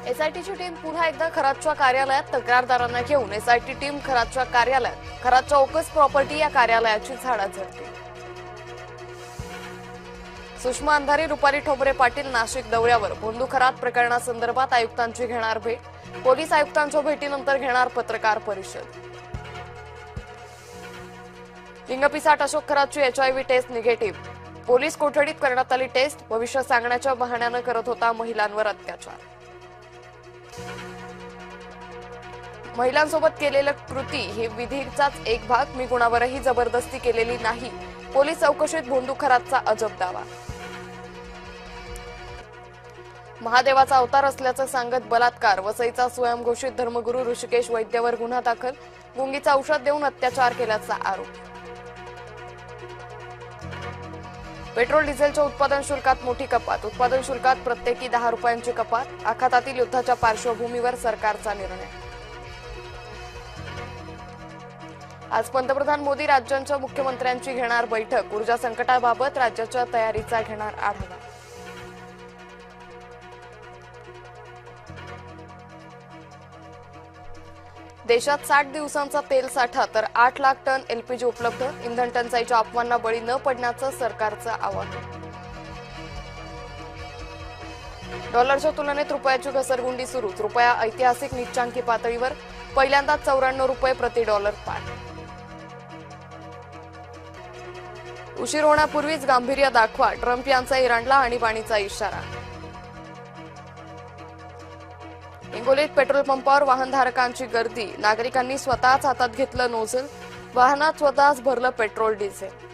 एसआयटीची team पुन्हा एकदा खरातच्या कार्यालयात तक्रारदारांना घेऊन एसआयटी टीम खरातच्या कार्यालयात खरातच्या ओकस प्रॉपर्टी या कार्यालयाची झाडाझडती। सुषमा अंधारी, रुपाली ठोंबरे पाटील नाशिक दौऱ्यावर। भोंदू खरात प्रकरणासंदर्भात आयुक्तांची घेणार भेट। पोलीस आयुक्तांच्या भेटीनंतर घेणार पत्रकार परिषद। लिंगपिसाट अशोक खरातची HIV टेस्ट निगेटिव्ह। पोलीस कोठडीत करण्यात आली टेस्ट। भविष्य सांगण्याच्या बहाण्यानं करत होता महिलांवर अत्याचार। महिलांसोबत केलेलं कृती ही विधीचाच एक भाग। मी कुणावरही जबरदस्ती केलेली नाही। पोलीस चौकशीत भोंदू खरातचा अजब दावा। महादेवाचा अवतार असल्याचं सांगत बलात्कार। वसईचा स्वयंघोषित धर्मगुरू ऋषिकेश वैद्यावर गुन्हा दाखल। गुंगीचं औषध देऊन अत्याचार केल्याचा आरोप। पेट्रोल डिझेलच्या उत्पादन शुल्कात मोठी कपात। उत्पादन शुल्कात प्रत्येकी 10 रुपयांची कपात। आखातातील युद्धाच्या पार्श्वभूमीवर सरकारचा निर्णय। आज पंतप्रधान मोदी राज्यांच्या मुख्यमंत्र्यांची घेणार बैठक। ऊर्जा संकटाबाबत राज्याच्या तयारीचा घेणार आढावा। देशात 60 दिवसांचा तेल साठा तर 8 लाख टन LPG उपलब्ध। इंधन टंचाईच्या अफवांना बळी न पडण्याचं सरकारचं आवाहन। डॉलरच्या तुलनेत रुपयाची घसरगुंडी सुरूच। रुपया ऐतिहासिक नीचांकी पातळीवर। पहिल्यांदाच 94 रुपये प्रति डॉलर पार। उशीर होण्यापूर्वीच गांभीर्य दाखवा। ट्रम्प यांचा इराणला आणीबाणीचा इशारा। हिंगोलीत पेट्रोल पंपावर वाहनधारकांची गर्दी। नागरिकांनी स्वतःच हातात घेतलं नोझल। वाहनात स्वतःच भरलं पेट्रोल डिझेल।